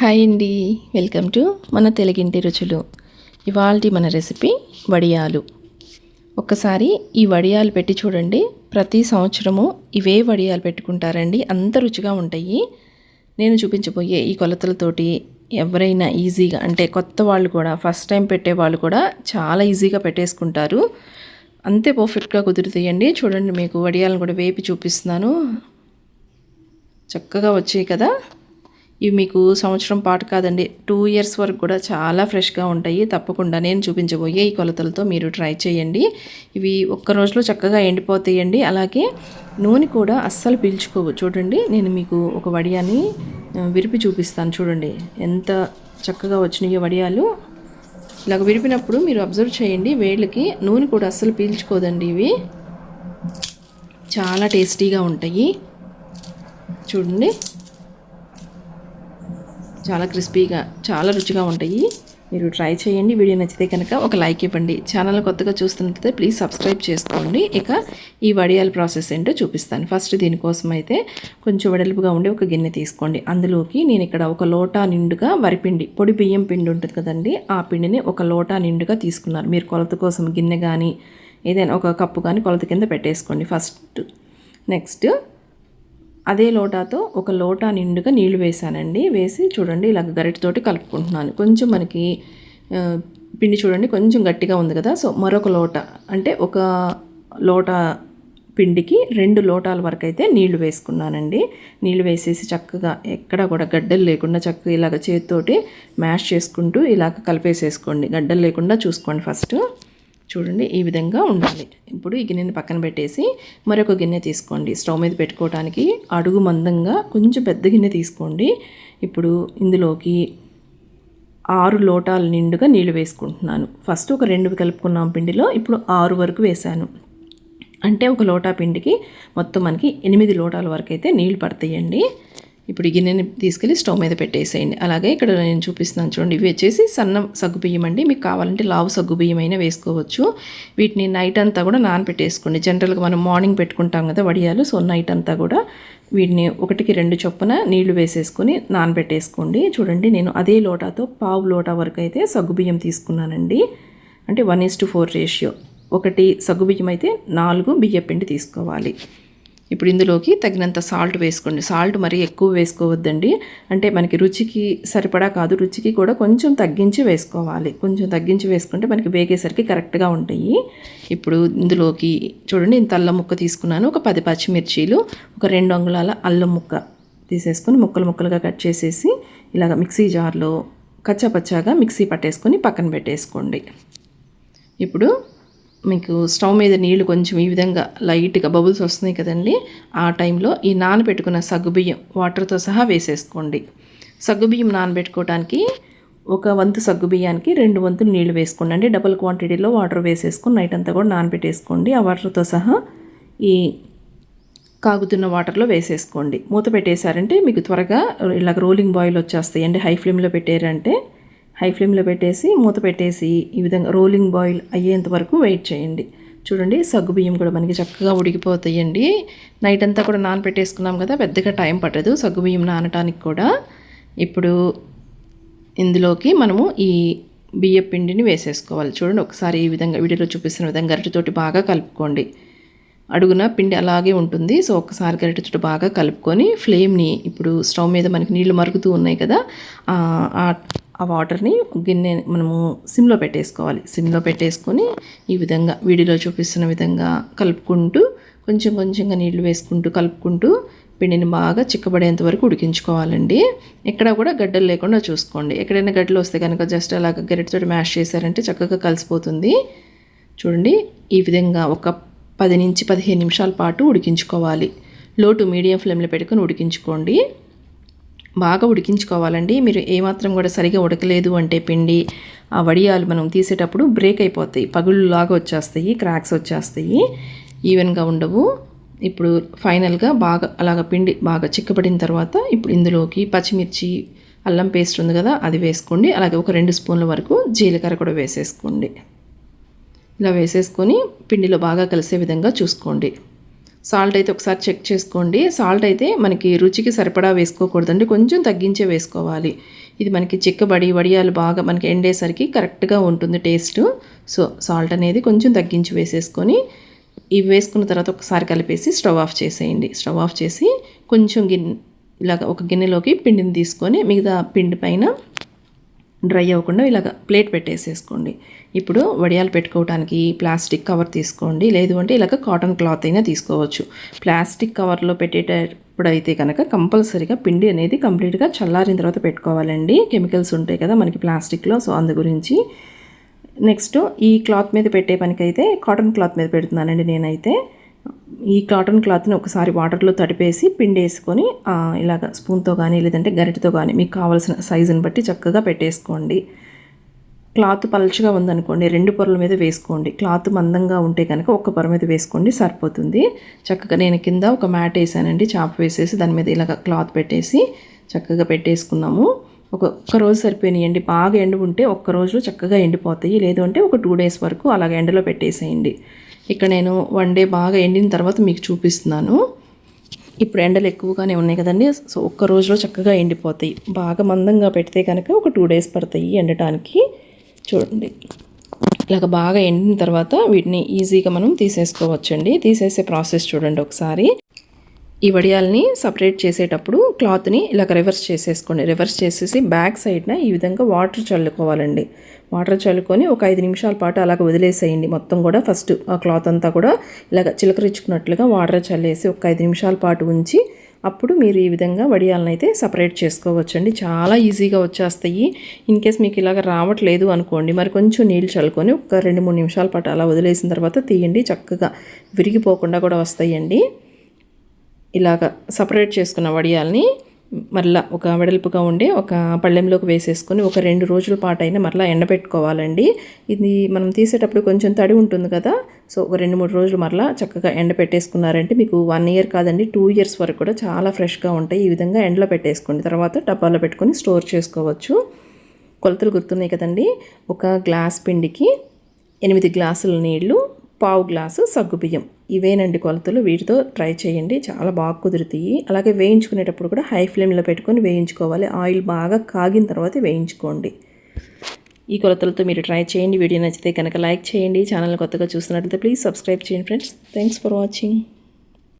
Hi అండి, welcome to మన తెలుగింటి రుచులు. ఇవాల్టి మన రెసిపీ వడియాలు. ఒక్కసారి ఈ వడియాలు పెట్టి చూడండి. ప్రతి సంవత్సరము ఇవే వడియాలు పెట్టుకుంటారండి, అంత రుచిగా ఉంటాయి. నేను చూపించబోయే ఈ కొలతలతోటి ఎవరైనా ఈజీగా, అంటే కొత్త వాళ్ళు కూడా, ఫస్ట్ టైం పెట్టే వాళ్ళు కూడా చాలా ఈజీగా పెట్టేసుకుంటారు. అంతే పర్ఫెక్ట్గా కుదురుతాయండి. చూడండి, మీకు వడియాలను కూడా వేపి చూపిస్తున్నాను. చక్కగా వచ్చాయి కదా. ఇవి మీకు సంవత్సరం పాటు కాదండి, 2 ఇయర్స్ వరకు కూడా చాలా ఫ్రెష్గా ఉంటాయి. తప్పకుండా నేను చూపించబోయే ఈ కొలతలతో మీరు ట్రై చేయండి. ఇవి ఒక్క రోజులో చక్కగా ఎండిపోతాయండి. అలాగే నూనె కూడా అస్సలు పీల్చుకోవు. చూడండి, నేను మీకు ఒక వడియాన్ని విరిపి చూపిస్తాను. చూడండి ఎంత చక్కగా వచ్చినాయో వడియాలు. ఇలాగ విరిపినప్పుడు మీరు అబ్జర్వ్ చేయండి, వేళ్ళకి నూనె కూడా అస్సలు పీల్చుకోదండి. ఇవి చాలా టేస్టీగా ఉంటాయి. చూడండి, చాలా క్రిస్పీగా, చాలా రుచిగా ఉంటాయి. మీరు ట్రై చేయండి. వీడియో నచ్చితే కనుక ఒక లైక్ ఇవ్వండి. ఛానల్ కొత్తగా చూస్తున్నట్లయితే ప్లీజ్ సబ్స్క్రైబ్ చేసుకోండి. ఇక ఈ వడియాల ప్రాసెస్ ఏంటో చూపిస్తాను. ఫస్ట్ దీనికోసం అయితే కొంచెం వెడల్పుగా ఉండే ఒక గిన్నె తీసుకోండి. అందులోకి నేను ఇక్కడ ఒక లోటా నిండుగా వరిపిండి, పొడి బియ్యం పిండి ఉంటుంది కదండి, ఆ పిండిని ఒక లోటా నిండుగా తీసుకున్నారు. మీరు కొలత కోసం గిన్నె కానీ ఏదైనా ఒక కప్పు కానీ కొలత కింద పెట్టేసుకోండి ఫస్ట్. నెక్స్ట్ అదే లోటాతో ఒక లోటా నిండుగా నీళ్లు వేసానండి. వేసి చూడండి, ఇలాగ గరిటెతోటి కలుపుకుంటున్నాను. కొంచెం మనకి పిండి చూడండి కొంచెం గట్టిగా ఉంది కదా. సో మరొక లోట, అంటే ఒక లోటా పిండికి 2 లోటాల వరకు అయితే నీళ్లు వేసుకున్నానండి. నీళ్లు వేసేసి చక్కగా ఎక్కడ కూడా గడ్డలు లేకుండా చక్కగా ఇలాగ చేతితోటి మ్యాష్ చేసుకుంటూ ఇలాగ కలిపేసేసుకోండి. గడ్డలు లేకుండా చూసుకోండి ఫస్ట్. చూడండి, ఈ విధంగా ఉండాలి. ఇప్పుడు ఈ గిన్నెని పక్కన పెట్టేసి మరొక గిన్నె తీసుకోండి. స్టవ్ మీద పెట్టుకోవడానికి అడుగు మందంగా కొంచెం పెద్ద గిన్నె తీసుకోండి. ఇప్పుడు ఇందులోకి 6 లోటాల నిండుగా నీళ్ళు వేసుకుంటున్నాను. ఫస్ట్ ఒక 2 కలుపుకున్నాం పిండిలో, ఇప్పుడు 6 వరకు వేసాను. అంటే ఒక లోటా పిండికి మొత్తం మనకి 8 లోటాల వరకు అయితే నీళ్ళు పడతాయండి. ఇప్పుడు ఈ గిన్నెని తీసుకెళ్ళి స్టవ్ మీద పెట్టేసేయండి. అలాగే ఇక్కడ నేను చూపిస్తున్నాను చూడండి, ఇవి వచ్చేసి సన్న సగ్గుబియ్యం అండి. మీకు కావాలంటే లావు సగ్గుబియ్యం అయినా వేసుకోవచ్చు. వీటిని నైట్ అంతా కూడా నానబెట్టేసుకోండి. జనరల్గా మనం మార్నింగ్ పెట్టుకుంటాం కదా వడియాలు, సో నైట్ అంతా కూడా వీటిని 1కి 2 చొప్పున నీళ్లు వేసేసుకొని నానబెట్టేసుకోండి. చూడండి, నేను అదే లోటాతో పావు లోటా వరకు అయితే సగ్గుబియ్యం తీసుకున్నానండి. అంటే 1:4 రేషియో. 1 సగ్గుబియ్యం అయితే 4 బియ్యపిండి తీసుకోవాలి. ఇప్పుడు ఇందులోకి తగినంత సాల్ట్ వేసుకోండి. సాల్ట్ మరీ ఎక్కువ వేసుకోవద్దండి, అంటే మనకి రుచికి సరిపడా కాదు, రుచికి కూడా కొంచెం తగ్గించి వేసుకోవాలి. కొంచెం తగ్గించి వేసుకుంటే మనకి వేగేసరికి కరెక్ట్గా ఉంటాయి. ఇప్పుడు ఇందులోకి చూడండి, ఇంత అల్లం ముక్క తీసుకున్నాను. ఒక 10 పచ్చిమిర్చీలు, ఒక 2 అంగుళాల అల్లం ముక్క తీసేసుకొని ముక్కలుగా కట్ చేసేసి ఇలాగ మిక్సీ జార్లో కచ్చాపచ్చాగా మిక్సీ పట్టేసుకొని పక్కన పెట్టేసుకోండి. ఇప్పుడు మీకు స్టవ్ మీద నీళ్లు కొంచెం ఈ విధంగా లైట్గా బబుల్స్ వస్తున్నాయి కదండి, ఆ టైంలో ఈ నానబెట్టుకున్న సగ్గుబియ్యం వాటర్తో సహా వేసేసుకోండి. సగ్గుబియ్యం నానబెట్టుకోవడానికి 1 వంతు సగ్గుబియ్యానికి 2 వంతులు నీళ్లు వేసుకోండి. అంటే డబుల్ క్వాంటిటీలో వాటర్ వేసేసుకొని నైట్ అంతా కూడా నానబెట్టేసుకోండి. ఆ వాటర్తో సహా ఈ కాగుతున్న వాటర్లో వేసేసుకోండి. మూత పెట్టేశారంటే మీకు త్వరగా ఇలాగ రోలింగ్ బాయిల్ వచ్చేస్తాయి. అంటే హై ఫ్లేమ్లో పెట్టారంటే హై ఫ్లేమ్లో పెట్టేసి మూత పెట్టేసి ఈ విధంగా రోలింగ్ బాయిల్ అయ్యేంత వరకు వెయిట్ చేయండి. చూడండి, సగ్గుబియ్యం కూడా మనకి చక్కగా ఉడికిపోతాయండి. నైట్ అంతా కూడా నానబెట్టేసుకున్నాం కదా, పెద్దగా టైం పట్టదు సగ్గుబియ్యం నానటానికి కూడా. ఇప్పుడు ఇందులోకి మనము ఈ బియ్య పిండిని వేసేసుకోవాలి. చూడండి, ఒకసారి ఈ విధంగా వీడియోలో చూపిస్తున్న విధంగా గరిటెతోటి బాగా కలుపుకోండి. అడుగున పిండి అలాగే ఉంటుంది. సో ఒకసారి గరిటెతోటి బాగా కలుపుకొని ఫ్లేమ్ని, ఇప్పుడు స్టవ్ మీద మనకి నీళ్లు మరుగుతూ ఉన్నాయి కదా, ఆ వాటర్ని గిన్నె మనము సిమ్లో పెట్టేసుకోవాలి. సిమ్లో పెట్టేసుకొని ఈ విధంగా వీడియోలో చూపిస్తున్న విధంగా కలుపుకుంటూ కొంచెంగా నీళ్లు వేసుకుంటూ కలుపుకుంటూ పిండిని బాగా చిక్కబడేంత వరకు ఉడికించుకోవాలండి. ఎక్కడ కూడా గడ్డలు లేకుండా చూసుకోండి. ఎక్కడైనా గడ్డలు వస్తే కనుక జస్ట్ అలాగ గరిటెతోటి మ్యాష్ చేశారంటే చక్కగా కలిసిపోతుంది. చూడండి, ఈ విధంగా ఒక 10 నుంచి 15 నిమిషాల పాటు ఉడికించుకోవాలి. లో టు మీడియం ఫ్లేమ్లో పెట్టుకొని ఉడికించుకోండి. బాగా ఉడికించుకోవాలండి. మీరు ఏమాత్రం కూడా సరిగా ఉడకలేదు అంటే పిండి, ఆ వడియాలు మనం తీసేటప్పుడు బ్రేక్ అయిపోతాయి, పగుళ్ళలాగా వచ్చేస్తాయి, క్రాక్స్ వచ్చేస్తాయి, ఈవెన్గా ఉండవు. ఇప్పుడు ఫైనల్గా బాగా అలాగ పిండి బాగా చిక్కబడిన తర్వాత ఇప్పుడు ఇందులోకి పచ్చిమిర్చి, అల్లం పేస్ట్ ఉంది కదా, అది వేసుకోండి. అలాగే ఒక 2 స్పూన్ల వరకు జీలకర్ర కూడా వేసేసుకోండి. ఇలా వేసేసుకొని పిండిలో బాగా కలిసే విధంగా చూసుకోండి. సాల్ట్ అయితే ఒకసారి చెక్ చేసుకోండి. సాల్ట్ అయితే మనకి రుచికి సరిపడా వేసుకోకూడదండి, కొంచెం తగ్గించే వేసుకోవాలి. ఇది మనకి చిక్కబడి వడియాలు బాగా మనకి ఎండేసరికి కరెక్ట్గా ఉంటుంది టేస్ట్. సో సాల్ట్ అనేది కొంచెం తగ్గించి వేసేసుకొని ఇవి వేసుకున్న తర్వాత ఒకసారి కలిపేసి స్టవ్ ఆఫ్ చేసేయండి. స్టవ్ ఆఫ్ చేసి కొంచెం ఇలాగ ఒక గిన్నెలోకి పిండిని తీసుకొని మిగతా పిండి పైన డ్రై అవ్వకుండా ఇలాగ ప్లేట్ పెట్టేసేసుకోండి. ఇప్పుడు వడియాలు పెట్టుకోవడానికి ప్లాస్టిక్ కవర్ తీసుకోండి, లేదు అంటే ఇలాగ కాటన్ క్లాత్ అయినా తీసుకోవచ్చు. ప్లాస్టిక్ కవర్లో పెట్టేటప్పుడు అయితే కనుక కంపల్సరీగా పిండి అనేది కంప్లీట్గా చల్లారిన తర్వాత పెట్టుకోవాలండి. కెమికల్స్ ఉంటాయి కదా మనకి ప్లాస్టిక్లో, సో అందు గురించి. నెక్స్ట్ ఈ క్లాత్ మీద పెట్టే పనికైతే కాటన్ క్లాత్ మీద పెడుతున్నానండి నేనైతే. ఈ కాటన్ క్లాత్ని ఒకసారి వాటర్లో తడిపేసి పిండి వేసుకొని ఇలాగ స్పూన్తో కానీ లేదంటే గరిటెతో కానీ మీకు కావాల్సిన సైజుని బట్టి చక్కగా పెట్టేసుకోండి. క్లాత్ పలుచగా ఉందనుకోండి 2 పొరల మీద వేసుకోండి. క్లాత్ మందంగా ఉంటే కనుక ఒక్క పొర మీద వేసుకోండి సరిపోతుంది. చక్కగా నేను కింద ఒక మ్యాట్ వేసానండి, చాప వేసేసి దాని మీద ఇలాగ క్లాత్ పెట్టేసి చక్కగా పెట్టేసుకున్నాము. ఒక్క రోజు సరిపోయినాయండి. బాగా ఎండు ఉంటే ఒక్క రోజులో చక్కగా ఎండిపోతాయి, లేదు అంటే ఒక 2 డేస్ వరకు అలాగ ఎండలో పెట్టేసేయండి. ఇక్కడ నేను 1 డే బాగా ఎండిన తర్వాత మీకు చూపిస్తున్నాను. ఇప్పుడు ఎండలు ఎక్కువగానే ఉన్నాయి కదండి, సో ఒక్క రోజులో చక్కగా ఎండిపోతాయి. బాగా మందంగా పెడితే కనుక ఒక 2 డేస్ పడతాయి ఎండటానికి. చూడండి ఇలాగ బాగా ఎండిన తర్వాత వీటిని ఈజీగా మనం తీసేసుకోవచ్చండి. తీసేసే ప్రాసెస్ చూడండి ఒకసారి. ఈ వడియాల్ని సపరేట్ చేసేటప్పుడు క్లాత్ని ఇలాగ రివర్స్ చేసేసుకోండి. రివర్స్ చేసేసి బ్యాక్ సైడ్న ఈ విధంగా వాటర్ చల్లుకోవాలండి. వాటర్ చల్లుకొని ఒక 5 నిమిషాల పాటు అలాగ వదిలేసేయండి. మొత్తం కూడా ఫస్ట్ ఆ క్లాత్ అంతా కూడా ఇలాగ చిలకరించుకున్నట్లుగా వాటర్ చల్లేసి ఒక 5 నిమిషాల పాటు ఉంచి అప్పుడు మీరు ఈ విధంగా వడియాలను అయితే సపరేట్ చేసుకోవచ్చండి. చాలా ఈజీగా వచ్చేస్తాయి. ఇన్ కేస్ మీకు ఇలాగ రావట్లేదు అనుకోండి, మరి కొంచెం నీళ్ళు చల్లుకొని ఒక 2-3 నిమిషాల పాటు అలా వదిలేసిన తర్వాత తీయండి. చక్కగా విరిగిపోకుండా కూడా వస్తాయండి. ఇలాగ సపరేట్ చేసుకున్న వడియాల్ని మరలా ఒక వెడల్పుగా ఉండే ఒక పళ్ళెంలోకి వేసేసుకొని ఒక 2 రోజుల పాటు అయినా మరలా ఎండబెట్టుకోవాలండి. ఇది మనం తీసేటప్పుడు కొంచెం తడి ఉంటుంది కదా, సో ఒక 2-3 రోజులు మరలా చక్కగా ఎండబెట్టేసుకున్నారంటే మీకు 1 ఇయర్ కాదండి 2 ఇయర్స్ వరకు కూడా చాలా ఫ్రెష్గా ఉంటాయి. ఈ విధంగా ఎండలో పెట్టేసుకోండి. తర్వాత డబ్బాలో పెట్టుకొని స్టోర్ చేసుకోవచ్చు. కొలతలు గుర్తున్నాయి కదండి. ఒక గ్లాస్ పిండికి 8 గ్లాసుల నీళ్లు, 1/2 గ్లాసు సగ్గుబియ్యం, ఇవేనండి కొలతలు. వీటితో ట్రై చేయండి, చాలా బాగా కుదురుతాయి. అలాగే వేయించుకునేటప్పుడు కూడా హై ఫ్లేమ్లో పెట్టుకొని వేయించుకోవాలి. ఆయిల్ బాగా కాగిన తర్వాత వేయించుకోండి. ఈ కొలతలతో మీరు ట్రై చేయండి. వీడియో నచ్చితే కనుక లైక్ చేయండి. ఛానల్ కొత్తగా చూస్తున్నట్లయితే ప్లీజ్ సబ్స్క్రైబ్ చేయండి ఫ్రెండ్స్. Thanks for watching.